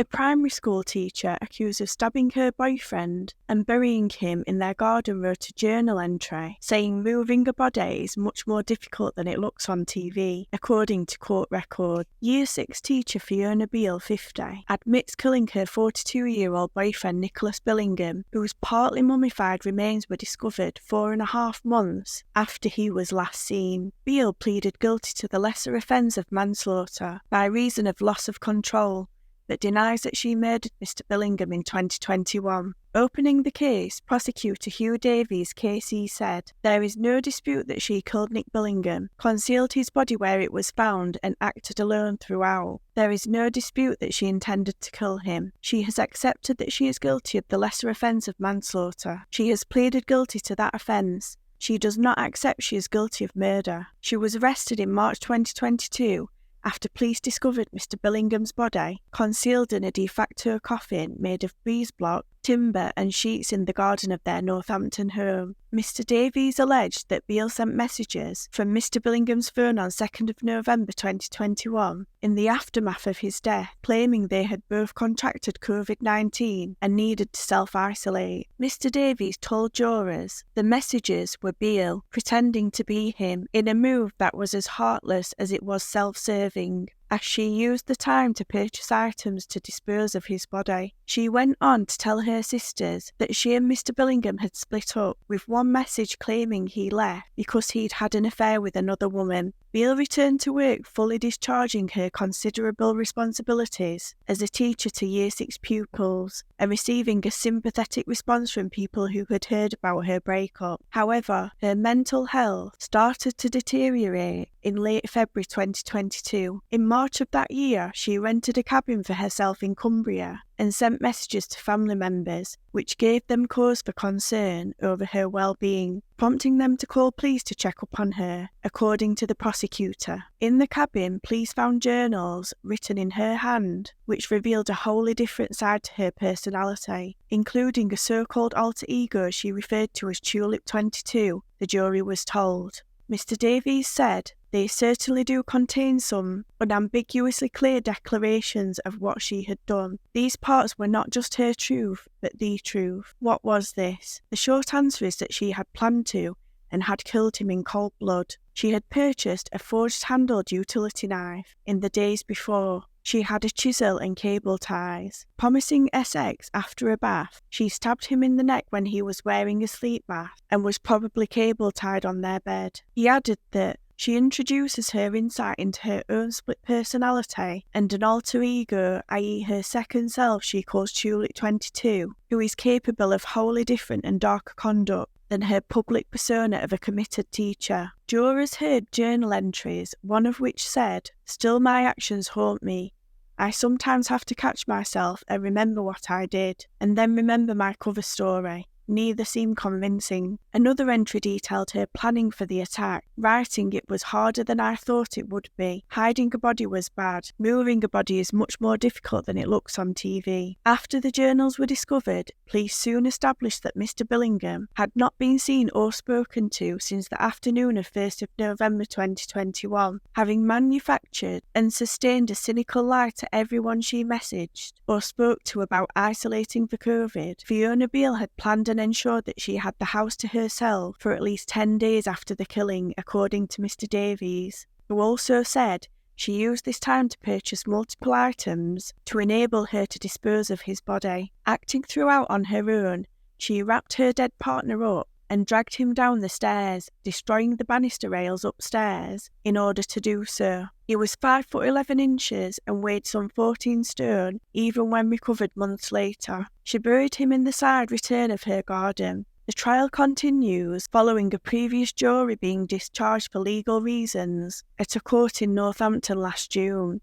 A primary school teacher accused of stabbing her boyfriend and burying him in their garden wrote a journal entry saying moving a body is much more difficult than it looks on TV, according to court record. Year 6 teacher Fiona Beale, 50, admits killing her 42-year-old boyfriend Nicholas Billingham, whose partly mummified remains were discovered 4.5 months after he was last seen. Beale pleaded guilty to the lesser offence of manslaughter by reason of loss of control, but denies that she murdered Mr. Billingham in 2021. Opening the case, prosecutor Hugh Davies KC said, "There is no dispute that she killed Nick Billingham, concealed his body where it was found and acted alone throughout. There is no dispute that she intended to kill him. She has accepted that she is guilty of the lesser offence of manslaughter. She has pleaded guilty to that offence. She does not accept she is guilty of murder." She was arrested in March 2022 after police discovered Mr. Billingham's body concealed in a de facto coffin made of breeze block, timber and sheets in the garden of their Northampton home. Mr. Davies alleged that Beale sent messages from Mr. Billingham's phone on 2nd of November 2021 in the aftermath of his death, claiming they had both contracted COVID-19 and needed to self-isolate. Mr. Davies told jurors the messages were Beale pretending to be him in a move that was as heartless as it was self-serving, as she used the time to purchase items to dispose of his body. She went on to tell her sisters that she and Mr. Billingham had split up, with one message claiming he left because he'd had an affair with another woman. Beale returned to work fully discharging her considerable responsibilities as a teacher to Year 6 pupils and receiving a sympathetic response from people who had heard about her breakup. However, her mental health started to deteriorate in late February 2022. In March of that year, she rented a cabin for herself in Cumbria and sent messages to family members, which gave them cause for concern over her well-being, prompting them to call police to check up on her, according to the prosecutor. In the cabin, police found journals written in her hand, which revealed a wholly different side to her personality, including a so-called alter ego she referred to as Tulip 22, the jury was told. Mr. Davies said, "They certainly do contain some unambiguously clear declarations of what she had done. These parts were not just her truth, but the truth." What was this? The short answer is that she had planned to and had killed him in cold blood. She had purchased a forged-handled utility knife in the days before. She had a chisel and cable ties. Promising Essex after a bath, she stabbed him in the neck when he was wearing a sleep mask and was probably cable tied on their bed. He added that she introduces her insight into her own split personality and an alter ego, i.e. her second self she calls Tulip 22, who is capable of wholly different and darker conduct than her public persona of a committed teacher. Jurors heard journal entries, one of which said, "Still my actions haunt me. I sometimes have to catch myself and remember what I did, and then remember my cover story. Neither seemed convincing." Another entry detailed her planning for the attack, writing, "It was harder than I thought it would be. Hiding a body was bad. Moving a body is much more difficult than it looks on TV." After the journals were discovered, police soon established that Mr. Billingham had not been seen or spoken to since the afternoon of 1st of November 2021, having manufactured and sustained a cynical lie to everyone she messaged or spoke to about isolating for COVID. Fiona Beale had planned and ensured that she had the house to herself for at least 10 days after the killing, according to Mr. Davies, who also said she used this time to purchase multiple items to enable her to dispose of his body. Acting throughout on her own, she wrapped her dead partner up and dragged him down the stairs, destroying the banister rails upstairs in order to do so. He was 5 foot 11 inches and weighed some 14 stone, even when recovered months later. She buried him in the side return of her garden. The trial continues following a previous jury being discharged for legal reasons at a court in Northampton last June.